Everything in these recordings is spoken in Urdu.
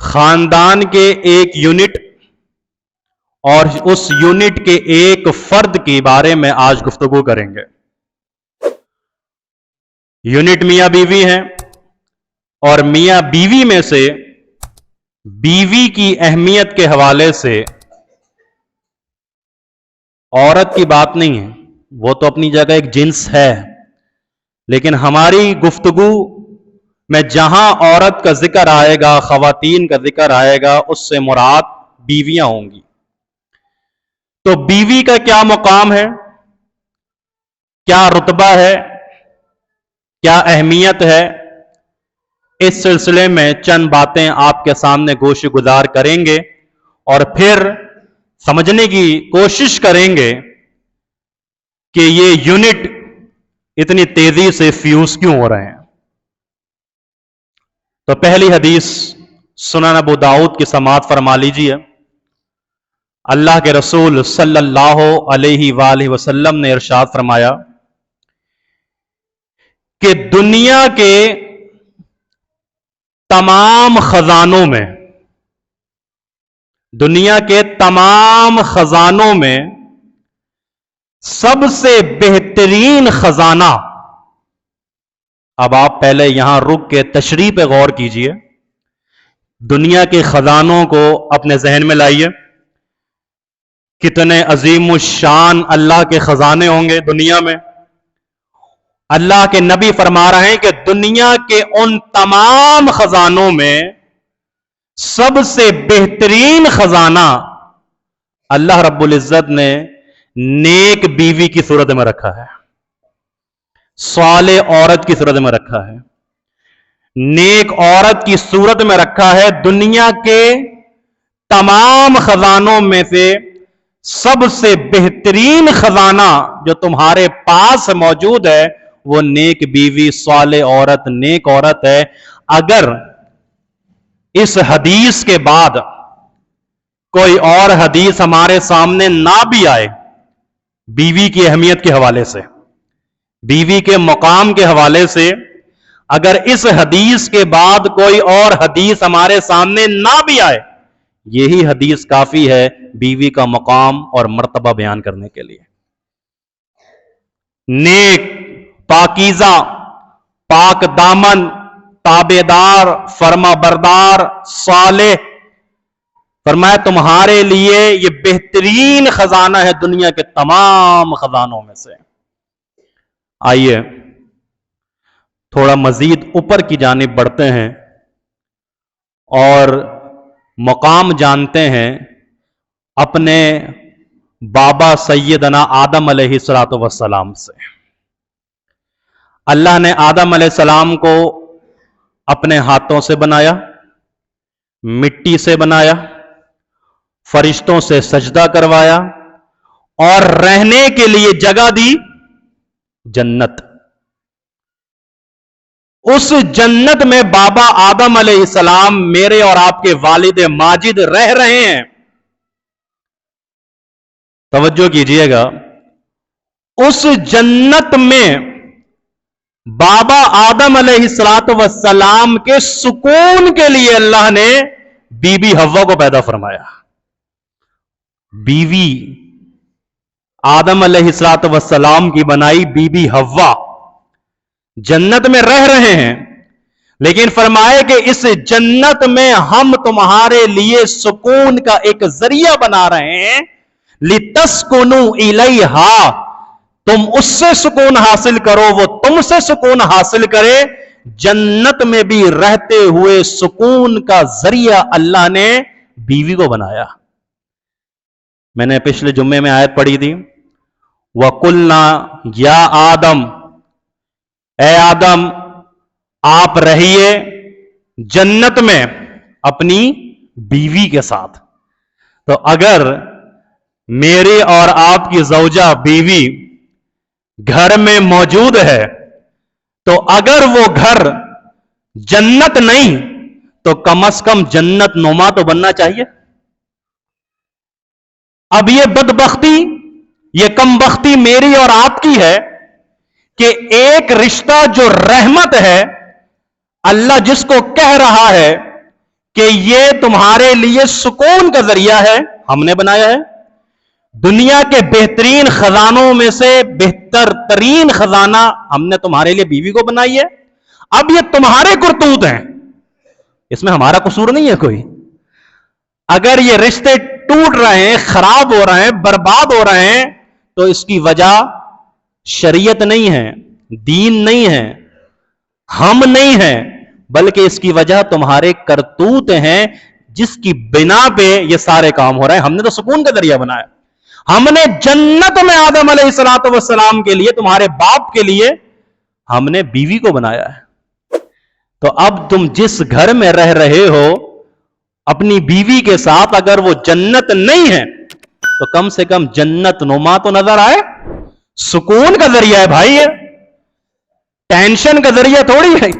خاندان کے ایک یونٹ اور اس یونٹ کے ایک فرد کے بارے میں آج گفتگو کریں گے. یونٹ میاں بیوی ہیں اور میاں بیوی میں سے بیوی کی اہمیت کے حوالے سے عورت کی بات نہیں ہے، وہ تو اپنی جگہ ایک جنس ہے، لیکن ہماری گفتگو میں جہاں عورت کا ذکر آئے گا، خواتین کا ذکر آئے گا، اس سے مراد بیویاں ہوں گی. تو بیوی کا کیا مقام ہے، کیا رتبہ ہے، کیا اہمیت ہے، اس سلسلے میں چند باتیں آپ کے سامنے گوش گزار کریں گے اور پھر سمجھنے کی کوشش کریں گے کہ یہ یونٹ اتنی تیزی سے فیوز کیوں ہو رہے ہیں. تو پہلی حدیث سنن ابو داؤد کی سماعت فرما لیجیے. اللہ کے رسول صلی اللہ علیہ وآلہ وسلم نے ارشاد فرمایا کہ دنیا کے تمام خزانوں میں، دنیا کے تمام خزانوں میں سب سے بہترین خزانہ، اب آپ پہلے یہاں رک کے تشریح پہ غور کیجئے، دنیا کے خزانوں کو اپنے ذہن میں لائیے. کتنے عظیم الشان اللہ کے خزانے ہوں گے دنیا میں. اللہ کے نبی فرما رہے ہیں کہ دنیا کے ان تمام خزانوں میں سب سے بہترین خزانہ اللہ رب العزت نے نیک بیوی کی صورت میں رکھا ہے، صالح عورت کی صورت میں رکھا ہے، نیک عورت کی صورت میں رکھا ہے. دنیا کے تمام خزانوں میں سے سب سے بہترین خزانہ جو تمہارے پاس موجود ہے وہ نیک بیوی، صالح عورت، نیک عورت ہے. اگر اس حدیث کے بعد کوئی اور حدیث ہمارے سامنے نہ بھی آئے بیوی کی اہمیت کے حوالے سے، بیوی کے مقام کے حوالے سے، اگر اس حدیث کے بعد کوئی اور حدیث ہمارے سامنے نہ بھی آئے، یہی حدیث کافی ہے بیوی کا مقام اور مرتبہ بیان کرنے کے لیے. نیک، پاکیزہ، پاک دامن، تابعدار، فرما بردار، صالح، فرمایا تمہارے لیے یہ بہترین خزانہ ہے دنیا کے تمام خزانوں میں سے. آئیے تھوڑا مزید اوپر کی جانب بڑھتے ہیں اور مقام جانتے ہیں اپنے بابا سیدنا آدم علیہ السلام سے. اللہ نے آدم علیہ السلام کو اپنے ہاتھوں سے بنایا، مٹی سے بنایا، فرشتوں سے سجدہ کروایا اور رہنے کے لیے جگہ دی جنت. اس جنت میں بابا آدم علیہ السلام میرے اور آپ کے والد ماجد رہ رہے ہیں. توجہ کیجئے گا، اس جنت میں بابا آدم علیہ السلام کے سکون کے لیے اللہ نے بی بی حوا کو پیدا فرمایا. بیوی آدم علیہ السلام کی بنائی بی بی حوا جنت میں رہ رہے ہیں، لیکن فرمائے کہ اس جنت میں ہم تمہارے لیے سکون کا ایک ذریعہ بنا رہے ہیں. لِتَسْكُنُوا إِلَيْهَا، تم اس سے سکون حاصل کرو، وہ تم سے سکون حاصل کرے. جنت میں بھی رہتے ہوئے سکون کا ذریعہ اللہ نے بیوی کو بنایا. میں نے پچھلے جمعے میں آیت پڑھی تھی، وَقُلْنَا يَا آدم، اے آدم آپ رہیے جنت میں اپنی بیوی کے ساتھ. تو اگر میری اور آپ کی زوجہ بیوی گھر میں موجود ہے تو اگر وہ گھر جنت نہیں تو کم از کم جنت نما تو بننا چاہیے. اب یہ بدبختی، یہ کم بختی میری اور آپ کی ہے کہ ایک رشتہ جو رحمت ہے، اللہ جس کو کہہ رہا ہے کہ یہ تمہارے لیے سکون کا ذریعہ ہے، ہم نے بنایا ہے۔ دنیا کے بہترین خزانوں میں سے بہتر ترین خزانہ ہم نے تمہارے لیے بیوی کو بنائی ہے۔ اب یہ تمہارے کرتوت ہیں، اس میں ہمارا قصور نہیں ہے کوئی۔ اگر یہ رشتے ٹوٹ رہے ہیں، خراب ہو رہے ہیں، برباد ہو رہے ہیں، تو اس کی وجہ شریعت نہیں ہے، دین نہیں ہے، ہم نہیں ہیں، بلکہ اس کی وجہ تمہارے کرتوت ہیں، جس کی بنا پہ یہ سارے کام ہو رہے ہیں۔ ہم نے تو سکون کا ذریعہ بنایا، ہم نے جنت میں آدم علیہ السلام کے لیے، تمہارے باپ کے لیے ہم نے بیوی کو بنایا ہے۔ تو اب تم جس گھر میں رہ رہے ہو اپنی بیوی کے ساتھ، اگر وہ جنت نہیں ہے تو کم سے کم جنت نما تو نظر آئے۔ سکون کا ذریعہ ہے بھائی، یہ ٹینشن کا ذریعہ تھوڑی ہے،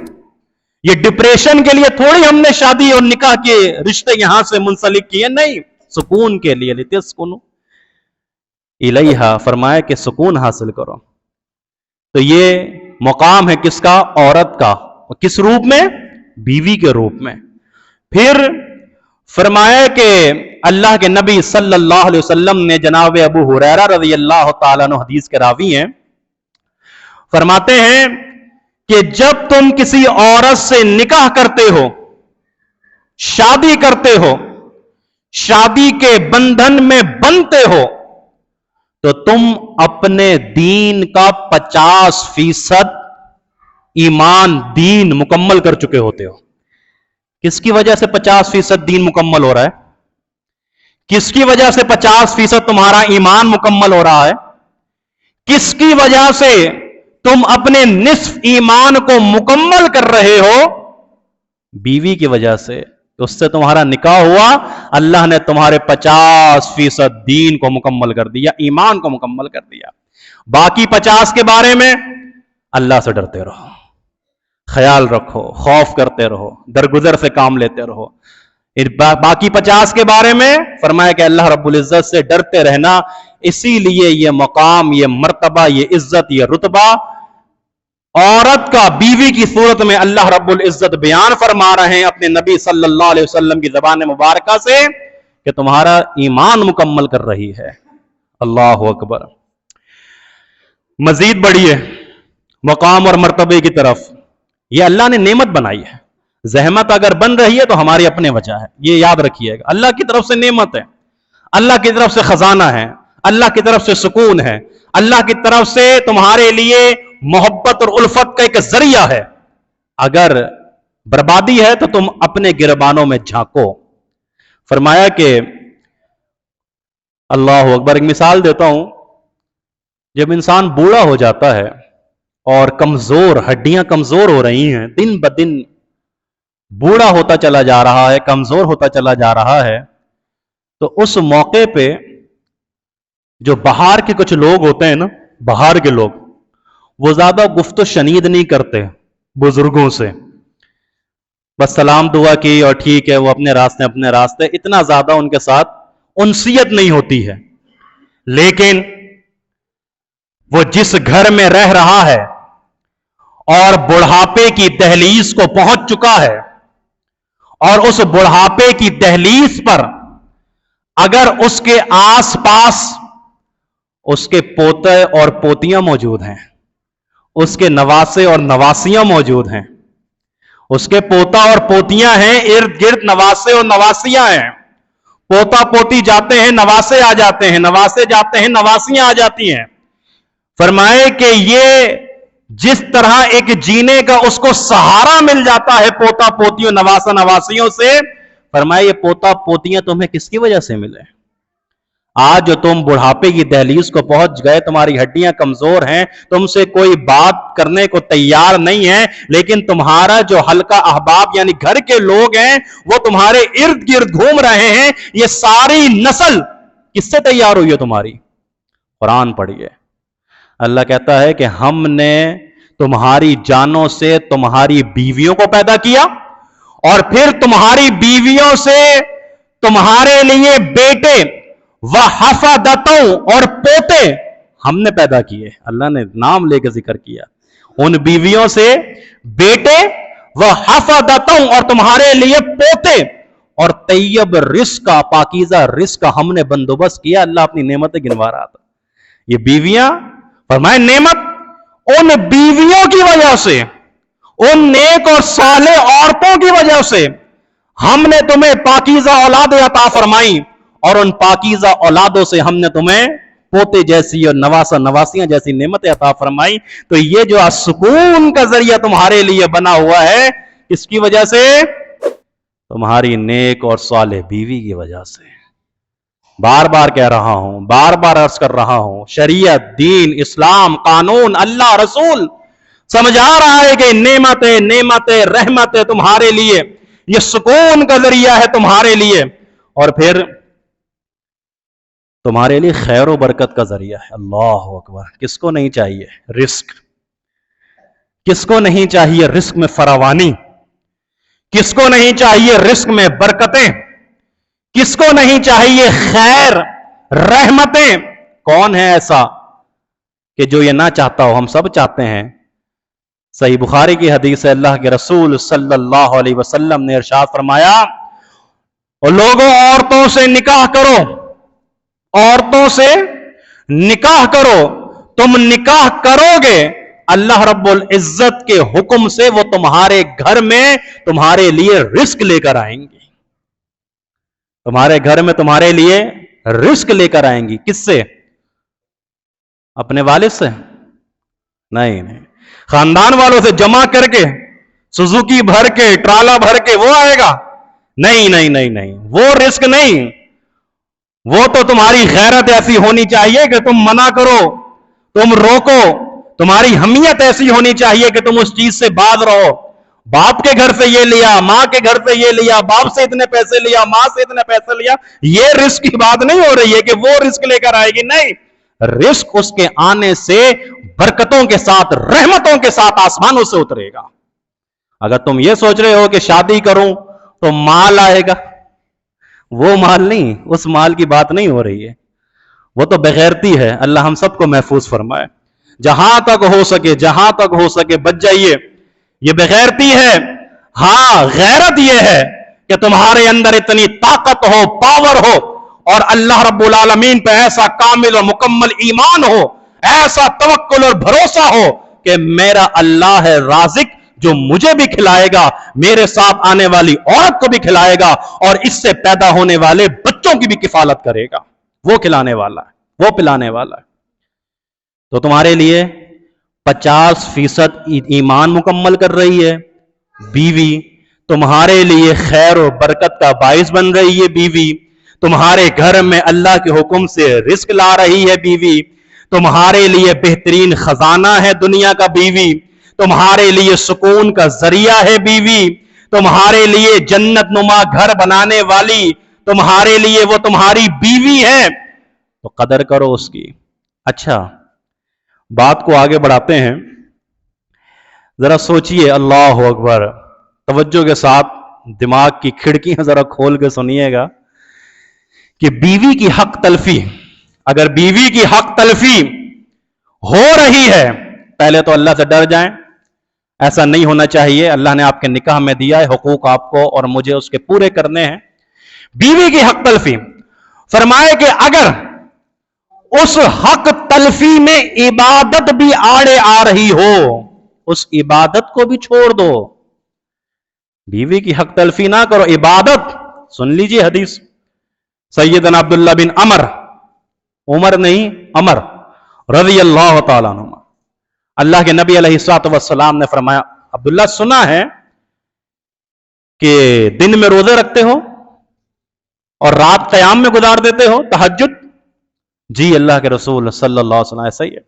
یہ ڈپریشن کے لیے تھوڑی ہم نے شادی اور نکاح کے رشتے یہاں سے منسلک کیے، نہیں، سکون کے لیے لتسکنوا الیہا، فرمایا کہ سکون حاصل کرو۔ تو یہ مقام ہے کس کا؟ عورت کا۔ کس روپ میں؟ بیوی کے روپ میں۔ پھر فرمایا کہ اللہ کے نبی صلی اللہ علیہ وسلم نے جناب ابو ہریرہ رضی اللہ تعالیٰ عنہ حدیث کے راوی ہیں، فرماتے ہیں کہ جب تم کسی عورت سے نکاح کرتے ہو، شادی کرتے ہو، شادی کے بندھن میں بندھتے ہو، تو تم اپنے دین کا 50% ایمان دین مکمل کر چکے ہوتے ہو۔ کس کی وجہ سے 50% دین مکمل ہو رہا ہے؟ کس کی وجہ سے 50% تمہارا ایمان مکمل ہو رہا ہے؟ کس کی وجہ سے تم اپنے نصف ایمان کو مکمل کر رہے ہو؟ بیوی کی وجہ سے۔ اس سے تمہارا نکاح ہوا، اللہ نے تمہارے 50% دین کو مکمل کر دیا، ایمان کو مکمل کر دیا۔ باقی 50 کے بارے میں اللہ سے ڈرتے رہو، خیال رکھو، خوف کرتے رہو، درگزر سے کام لیتے رہو۔ باقی 50 کے بارے میں فرمایا کہ اللہ رب العزت سے ڈرتے رہنا۔ اسی لیے یہ مقام، یہ مرتبہ، یہ عزت، یہ رتبہ عورت کا بیوی کی صورت میں اللہ رب العزت بیان فرما رہے ہیں اپنے نبی صلی اللہ علیہ وسلم کی زبان مبارکہ سے کہ تمہارا ایمان مکمل کر رہی ہے۔ اللہ اکبر۔ مزید بڑھیے مقام اور مرتبے کی طرف۔ یہ اللہ نے نعمت بنائی ہے، زحمت اگر بن رہی ہے تو ہماری اپنے وجہ ہے، یہ یاد رکھیے گا۔ اللہ کی طرف سے نعمت ہے، اللہ کی طرف سے خزانہ ہے، اللہ کی طرف سے سکون ہے، اللہ کی طرف سے تمہارے لیے محبت اور الفت کا ایک ذریعہ ہے۔ اگر بربادی ہے تو تم اپنے گربانوں میں جھانکو۔ فرمایا کہ اللہ اکبر، ایک مثال دیتا ہوں۔ جب انسان بوڑھا ہو جاتا ہے اور کمزور، ہڈیاں کمزور ہو رہی ہیں، دن بدن بوڑھا ہوتا چلا جا رہا ہے، کمزور ہوتا چلا جا رہا ہے، تو اس موقع پہ جو باہر کے کچھ لوگ ہوتے ہیں نا، باہر کے لوگ، وہ زیادہ گفت و شنید نہیں کرتے بزرگوں سے، بس سلام دعا کی اور ٹھیک ہے، وہ اپنے راستے، اتنا زیادہ ان کے ساتھ انسیت نہیں ہوتی ہے۔ لیکن وہ جس گھر میں رہ رہا ہے اور بڑھاپے کی دہلیز کو پہنچ چکا ہے، اور اس بڑھاپے کی دہلیز پر اگر اس کے آس پاس اس کے پوتے اور پوتیاں موجود ہیں، اس کے نواسے اور نواسیاں موجود ہیں، اس کے پوتا اور پوتیاں ہیں، ارد گرد نواسے اور نواسیاں ہیں، پوتا پوتی جاتے ہیں، نواسے آ جاتے ہیں، نواسے جاتے ہیں، نواسیاں آ جاتی ہیں۔ فرمائے کہ یہ جس طرح ایک جینے کا اس کو سہارا مل جاتا ہے پوتا پوتیوں نواسا نواسیوں سے، فرمائے یہ پوتا پوتیاں تمہیں کس کی وجہ سے ملے؟ آج جو تم بڑھاپے کی دہلیز کو پہنچ گئے، تمہاری ہڈیاں کمزور ہیں، تم سے کوئی بات کرنے کو تیار نہیں ہے، لیکن تمہارا جو حلقہ احباب یعنی گھر کے لوگ ہیں وہ تمہارے ارد گرد گھوم رہے ہیں، یہ ساری نسل کس سے تیار ہوئی ہے تمہاری؟ قرآن پڑھیے۔ اللہ کہتا ہے کہ ہم نے تمہاری جانوں سے تمہاری بیویوں کو پیدا کیا، اور پھر تمہاری بیویوں سے تمہارے لیے بیٹے وحفدتوں اور پوتے ہم نے پیدا کیے۔ اللہ نے نام لے کے ذکر کیا، ان بیویوں سے بیٹے وحفدتوں اور تمہارے لیے پوتے اور طیب رزق کا، پاکیزہ رزق کا ہم نے بندوبست کیا. اللہ اپنی نعمتیں گنوا رہا تھا. یہ بیویاں، فرمائے نعمت ان بیویوں کی وجہ سے، ان نیک اور صالح عورتوں کی وجہ سے ہم نے تمہیں پاکیزہ اولادیں عطا فرمائی، اور ان پاکیزہ اولادوں سے ہم نے تمہیں پوتے جیسی اور نواسا نواسیاں جیسی نعمتیں عطا فرمائی. تو یہ جو سکون کا ذریعہ تمہارے لیے بنا ہوا ہے، اس کی وجہ سے تمہاری نیک اور صالح بیوی کی وجہ سے. بار بار کہہ رہا ہوں، بار بار عرض کر رہا ہوں، شریعت، دین، اسلام، قانون، اللہ، رسول سمجھا رہا ہے کہ نعمتیں رحمتیں تمہارے لیے، یہ سکون کا ذریعہ ہے تمہارے لیے، اور پھر تمہارے لیے خیر و برکت کا ذریعہ ہے. اللہ اکبر. کس کو نہیں چاہیے رزق؟ کس کو نہیں چاہیے رزق میں فراوانی؟ کس کو نہیں چاہیے رزق میں برکتیں؟ کس کو نہیں چاہیے خیر، رحمتیں؟ کون ہے ایسا کہ جو یہ نہ چاہتا ہو؟ ہم سب چاہتے ہیں. صحیح بخاری کی حدیث ہے، اللہ کے رسول صلی اللہ علیہ وسلم نے ارشاد فرمایا، اور لوگوں عورتوں سے نکاح کرو، عورتوں سے نکاح کرو، تم نکاح کرو گے اللہ رب العزت کے حکم سے وہ تمہارے گھر میں تمہارے لیے رزق لے کر آئیں گی. تمہارے گھر میں تمہارے لیے رزق لے کر آئیں گی. کس سے؟ اپنے والد سے؟ نہیں. خاندان والوں سے جمع کر کے، سوزوکی بھر کے، ٹرالا بھر کے وہ آئے گا؟ نہیں. وہ رزق نہیں. وہ تو تمہاری غیرت ایسی ہونی چاہیے کہ تم منع کرو، تم روکو. تمہاری حمیت ایسی ہونی چاہیے کہ تم اس چیز سے باز رہو. باپ کے گھر سے یہ لیا، ماں کے گھر سے یہ لیا، باپ سے اتنے پیسے لیا، ماں سے اتنے پیسے لیا. یہ رزق کی بات نہیں ہو رہی ہے کہ وہ رزق لے کر آئے گی. نہیں، رزق اس کے آنے سے برکتوں کے ساتھ، رحمتوں کے ساتھ آسمانوں سے اترے گا. اگر تم یہ سوچ رہے ہو کہ شادی کروں تو مال آئے گا، وہ مال نہیں، اس مال کی بات نہیں ہو رہی ہے. وہ تو بغیرتی ہے. اللہ ہم سب کو محفوظ فرمائے. جہاں تک ہو سکے بچ جائیے. یہ بغیرتی ہے. ہاں، غیرت یہ ہے کہ تمہارے اندر اتنی طاقت ہو، پاور ہو، اور اللہ رب العالمین پہ ایسا کامل اور مکمل ایمان ہو، ایسا توکل اور بھروسہ ہو کہ میرا اللہ ہے رازق جو مجھے بھی کھلائے گا، میرے ساتھ آنے والی عورت کو بھی کھلائے گا، اور اس سے پیدا ہونے والے بچوں کی بھی کفالت کرے گا. وہ کھلانے والا ہے، وہ پلانے والا ہے. تو تمہارے لیے 50% ایمان مکمل کر رہی ہے بیوی، تمہارے لیے خیر و برکت کا باعث بن رہی ہے بیوی، تمہارے گھر میں اللہ کے حکم سے رزق لا رہی ہے بیوی، تمہارے لیے بہترین خزانہ ہے دنیا کا بیوی، تمہارے لیے سکون کا ذریعہ ہے بیوی، تمہارے لیے جنت نما گھر بنانے والی تمہارے لیے وہ تمہاری بیوی ہے. تو قدر کرو اس کی. اچھا، بات کو آگے بڑھاتے ہیں. ذرا سوچئے، اللہ اکبر، توجہ کے ساتھ دماغ کی کھڑکیاں ذرا کھول کے سنیے گا کہ بیوی کی حق تلفی، اگر بیوی کی حق تلفی ہو رہی ہے، پہلے تو اللہ سے ڈر جائیں. ایسا نہیں ہونا چاہیے. اللہ نے آپ کے نکاح میں دیا ہے حقوق، آپ کو اور مجھے اس کے پورے کرنے ہیں. بیوی کی حق تلفی، فرمائے کہ اگر اس حق تلفی میں عبادت بھی آڑے آ رہی ہو، اس عبادت کو بھی چھوڑ دو. بیوی کی حق تلفی نہ کرو، عبادت. سن لیجئے حدیث سیدنا عبداللہ بن عمر نہیں، عمر رضی اللہ تعالیٰ عنہ، اللہ کے نبی علیہ الصلوۃ والسلام نے فرمایا، عبداللہ سنا ہے کہ دن میں روزے رکھتے ہو اور رات قیام میں گزار دیتے ہو، تہجد؟ جی اللہ کے رسول صلی اللہ علیہ وسلم ایسا ہی ہے.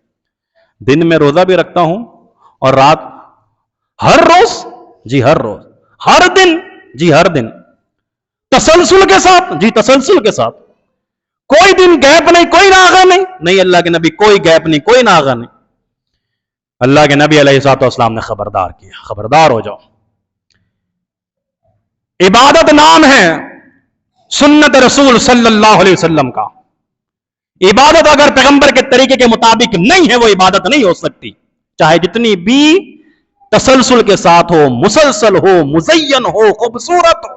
دن میں روزہ بھی رکھتا ہوں اور رات. ہر روز؟ جی ہر روز. ہر دن؟ جی ہر دن. تسلسل کے ساتھ؟ جی تسلسل کے ساتھ. کوئی دن گیپ نہیں، کوئی ناغہ نہیں؟ نہیں اللہ کے نبی، کوئی گیپ نہیں، کوئی ناغہ نہیں. اللہ کے نبی علیہ الصلوۃ والسلام نے خبردار کیا، خبردار ہو جاؤ. عبادت نام ہے سنت رسول صلی اللہ علیہ وسلم کا. عبادت اگر پیغمبر کے طریقے کے مطابق نہیں ہے، وہ عبادت نہیں ہو سکتی، چاہے جتنی بھی تسلسل کے ساتھ ہو، مسلسل ہو، مزین ہو، خوبصورت ہو.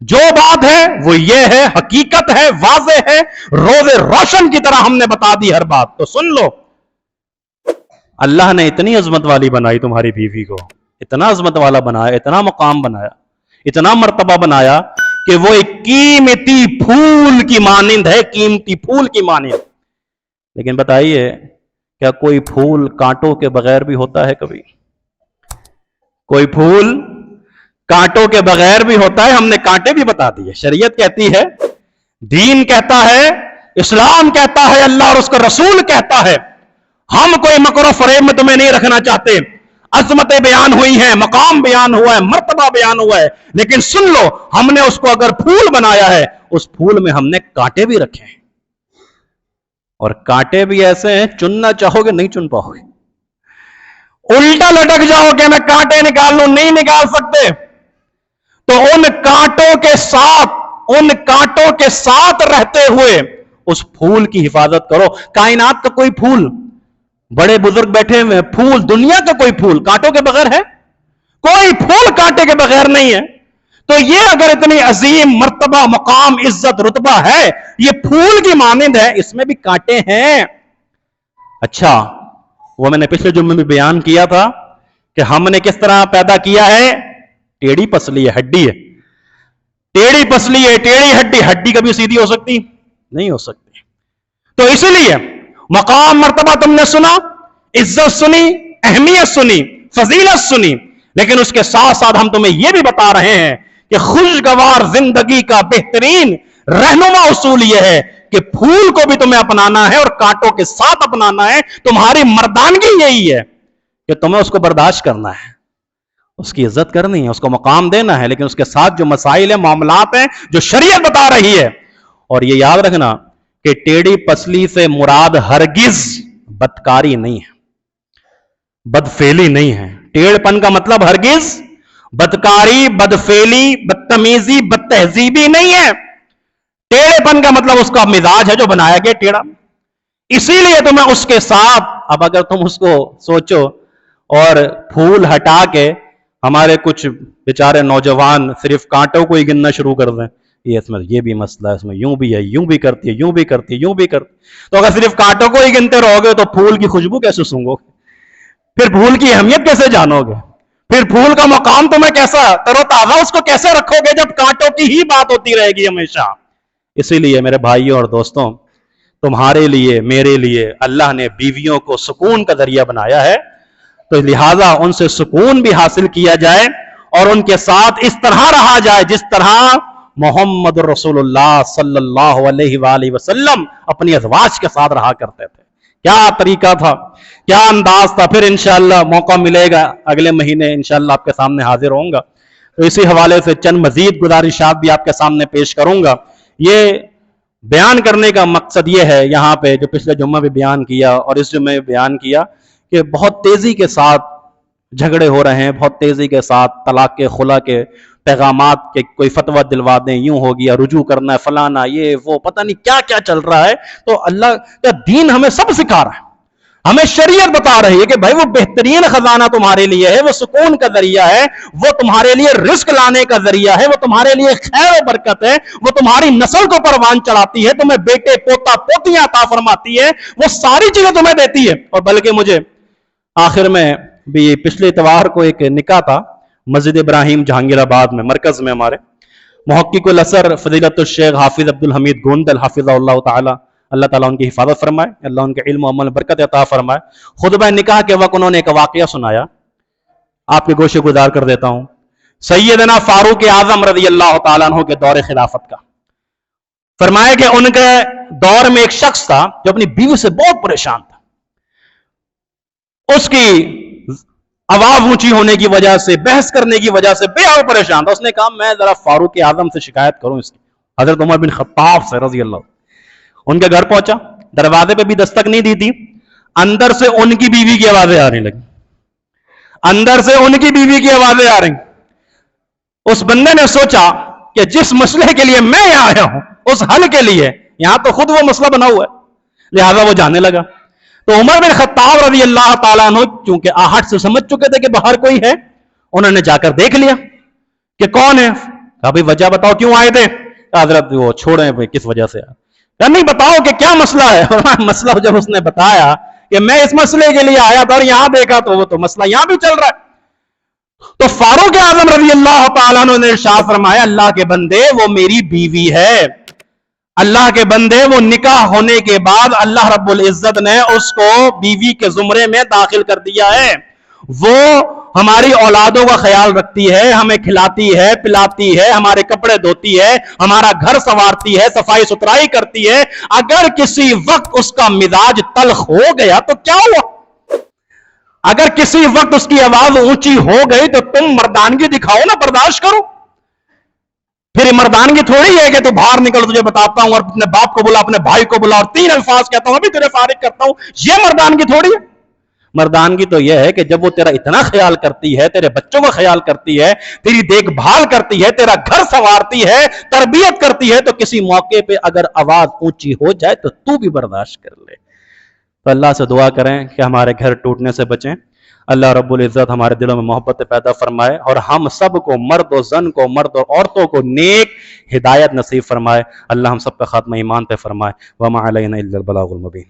جو بات ہے وہ یہ ہے، حقیقت ہے، واضح ہے، روز روشن کی طرح ہم نے بتا دی ہر بات، تو سن لو۔ اللہ نے اتنی عظمت والی بنائی تمہاری بیوی کو، اتنا عظمت والا بنایا، اتنا مقام بنایا، اتنا مرتبہ بنایا کہ وہ ایک قیمتی پھول کی مانند ہے، قیمتی پھول کی مانند۔ لیکن بتائیے، کیا کوئی پھول کانٹوں کے بغیر بھی ہوتا ہے کبھی؟ کوئی پھول کانٹوں کے بغیر بھی ہوتا ہے؟ ہم نے کانٹے بھی بتا دیے۔ شریعت کہتی ہے، دین کہتا ہے، اسلام کہتا ہے، اللہ اور اس کا رسول کہتا ہے، ہم کوئی مکر و فریب میں تمہیں نہیں رکھنا چاہتے۔ عظمتیں بیان ہوئی ہیں، مقام بیان ہوا ہے، مرتبہ بیان ہوا ہے، لیکن سن لو، ہم نے اس کو اگر پھول بنایا ہے، اس پھول میں ہم نے کانٹے بھی رکھے ہیں، اور کانٹے بھی ایسے ہیں چننا چاہو گے نہیں چن پاؤ گے، الٹا لٹک جاؤ کہ میں کانٹے نکال لوں، نہیں نکال سکتے۔ تو ان کانٹوں کے ساتھ رہتے ہوئے اس پھول کی حفاظت کرو۔ کائنات کا کوئی پھول، بڑے بزرگ بیٹھے ہوئے، پھول، دنیا کا کوئی پھول کانٹوں کے بغیر ہے؟ کوئی پھول کانٹے کے بغیر نہیں ہے۔ تو یہ اگر اتنی عظیم مرتبہ، مقام، عزت، رتبہ ہے، یہ پھول کی مانند ہے، اس میں بھی کانٹے ہیں۔ اچھا، وہ میں نے پچھلے جمعے میں بیان کیا تھا کہ ہم نے کس طرح پیدا کیا ہے؟ ٹیڑھی پسلی ہے، ہڈی ہے، ٹیڑھی پسلی ہے، ٹیڑھی ہڈی، ہڈی کبھی سیدھی ہو سکتی نہیں ہو سکتی۔ تو اسی لیے مقام، مرتبہ تم نے سنا، عزت سنی، اہمیت سنی، فضیلت سنی، لیکن اس کے ساتھ ساتھ ہم تمہیں یہ بھی بتا رہے ہیں کہ خوشگوار زندگی کا بہترین رہنما اصول یہ ہے کہ پھول کو بھی تمہیں اپنانا ہے اور کانٹوں کے ساتھ اپنانا ہے۔ تمہاری مردانگی یہی ہے کہ تمہیں اس کو برداشت کرنا ہے، اس کی عزت کرنی ہے، اس کو مقام دینا ہے، لیکن اس کے ساتھ جو مسائل ہیں، معاملات ہیں، جو شریعت بتا رہی ہے۔ اور یہ یاد رکھنا کہ ٹیڑھی پسلی سے مراد ہرگز بدکاری نہیں ہے، بدفعلی نہیں ہے۔ ٹیڑھ پن کا مطلب ہرگز بدکاری، بدفعلی، بدتمیزی، بدتہذیبی نہیں ہے۔ ٹیڑھے پن کا مطلب اس کا مزاج ہے جو بنایا گیا ٹیڑھا۔ اسی لیے تمہیں اس کے ساتھ، اب اگر تم اس کو سوچو اور پھول ہٹا کے ہمارے کچھ بیچارے نوجوان صرف کانٹوں کو ہی گننا شروع کر دیں، یہ اس میں یہ بھی مسئلہ ہے، اس میں یوں بھی ہے، یوں بھی کرتی ہے، یوں بھی کرتی ہے، یوں بھی کرتی ہے، تو اگر صرف کانٹوں کو ہی گنتے رہو گے تو پھول کی خوشبو کیسے سونگو گے؟ پھر پھول کی اہمیت کیسے جانو گے؟ پھر پھول کا مقام تمہیں کیسا تر و تازہ اس کو کیسے رکھو گے جب کانٹوں کی ہی بات ہوتی رہے گی ہمیشہ؟ اسی لیے میرے بھائیوں اور دوستوں، تمہارے لیے، میرے لیے اللہ نے بیویوں کو سکون کا ذریعہ بنایا ہے، تو لہٰذا ان سے سکون بھی حاصل کیا جائے اور ان کے ساتھ اس طرح رہا جائے جس طرح محمد رسول اللہ صلی اللہ علیہ وآلہ وسلم اپنی ازواج کے ساتھ رہا کرتے تھے۔ کیا طریقہ تھا، کیا انداز تھا۔ پھر انشاءاللہ موقع ملے گا، اگلے مہینے انشاءاللہ آپ کے سامنے حاضر ہوں گا، تو اسی حوالے سے چند مزید گزارشات بھی آپ کے سامنے پیش کروں گا۔ یہ بیان کرنے کا مقصد یہ ہے یہاں پہ، جو پچھلے جمعہ بھی بیان کیا اور اس جمعہ بھی بیان کیا، کہ بہت تیزی کے ساتھ جھگڑے ہو رہے ہیں، بہت تیزی کے ساتھ طلاق کے، خلا کے پیغامات کے، کوئی فتویٰ دلوا دیں، یوں ہو گیا، رجوع کرنا ہے، فلانا، یہ وہ، پتہ نہیں کیا کیا چل رہا ہے۔ تو اللہ کا دین ہمیں سب سکھا رہا ہے، ہمیں شریعت بتا رہی ہے کہ بھائی وہ بہترین خزانہ تمہارے لیے ہے، وہ سکون کا ذریعہ ہے، وہ تمہارے لیے رزق لانے کا ذریعہ ہے، وہ تمہارے لیے خیر و برکت ہے، وہ تمہاری نسل کو پروان چڑھاتی ہے، تمہیں بیٹے، پوتا، پوتیاں عطا فرماتی ہے، وہ ساری چیزیں تمہیں دیتی ہے۔ اور بلکہ مجھے آخر میں بھی پچھلے اتوار کو ایک نکاح تھا مسجد ابراہیم جہانگیر آباد میں، مرکز میں ہمارے، محقق الاثر فضیلت الشیخ حافظ عبدالحمید گوندل حافظہ اللہ تعالی، اللہ تعالیٰ ان کی حفاظت فرمائے، اللہ ان کے علم و عمل برکت عطا فرمائے۔ خطبہ نکاح کے وقت انہوں نے ایک واقعہ سنایا، آپ کے گوشے گزار کر دیتا ہوں۔ سیدنا فاروق اعظم رضی اللہ تعالیٰ عنہ کے دور خلافت کا فرمایا کہ ان کے دور میں ایک شخص تھا جو اپنی بیوی سے بہت پریشان تھا، اس کی آواز اونچی ہونے کی وجہ سے، بحث کرنے کی وجہ سے بے حال پریشان تھا۔ اس نے کہا میں ذرا فاروق اعظم سے شکایت کروں اس کی، حضرت عمر بن خطاب سے رضی اللہ۔ ان کے گھر پہنچا، دروازے پہ بھی دستک نہیں دی تھی، اندر سے ان کی بیوی کی آوازیں آ رہی لگی، اندر سے ان کی بیوی کی آوازیں آ رہی۔ اس بندے نے سوچا کہ جس مسئلے کے لیے میں یہاں آیا ہوں، اس حل کے لیے یہاں تو خود وہ مسئلہ بنا ہوا ہے، لہذا وہ جانے لگا۔ تو عمر بن خطاب رضی اللہ تعالیٰ عنہ چونکہ آہٹ سے سمجھ چکے تھے کہ باہر کوئی ہے، انہوں نے جا کر دیکھ لیا کہ کون ہے۔ کہا بھئی وجہ بتاؤ کیوں آئے تھے؟ کہا حضرت وہ چھوڑیں بھئی کس وجہ سے آئے؟ کہا نہیں بتاؤ کہ کیا مسئلہ ہے؟ مسئلہ جب اس نے بتایا کہ میں اس مسئلے کے لیے آیا تھا اور یہاں دیکھا تو وہ تو مسئلہ یہاں بھی چل رہا ہے. تو فاروق اعظم رضی اللہ تعالیٰ عنہ نے ارشاد فرمایا اللہ کے بندے وہ میری بیوی ہے. اللہ کے بندے وہ نکاح ہونے کے بعد اللہ رب العزت نے اس کو بیوی کے زمرے میں داخل کر دیا ہے. وہ ہماری اولادوں کا خیال رکھتی ہے, ہمیں کھلاتی ہے, پلاتی ہے, ہمارے کپڑے دھوتی ہے, ہمارا گھر سنوارتی ہے, صفائی ستھرائی کرتی ہے. اگر کسی وقت اس کا مزاج تلخ ہو گیا تو کیا ہوا؟ اگر کسی وقت اس کی آواز اونچی ہو گئی تو تم مردانگی دکھاؤ نا, برداشت کرو. پھر مردانگی تھوڑی ہے کہ تو باہر نکل تجھے بتاتا ہوں اور اپنے باپ کو بلا, اپنے بھائی کو بلا اور 3 الفاظ کہتا ہوں ابھی تیرے فارغ کرتا ہوں. یہ مردانگی تھوڑی ہے. مردانگی تو یہ ہے کہ جب وہ تیرا اتنا خیال کرتی ہے, تیرے بچوں کا خیال کرتی ہے, تیری دیکھ بھال کرتی ہے, تیرا گھر سنوارتی ہے, تربیت کرتی ہے, تو کسی موقع پہ اگر آواز اونچی ہو جائے تو بھی برداشت کر لے. تو اللہ سے دعا کریں کہ ہمارے گھر ٹوٹنے سے بچیں. اللہ رب العزت ہمارے دلوں میں محبت پیدا فرمائے اور ہم سب کو, مرد و زن کو, مرد و عورتوں کو نیک ہدایت نصیب فرمائے. اللہ ہم سب کا خاتمہ ایمان پہ فرمائے. وما علینا الا البلاغ المبین.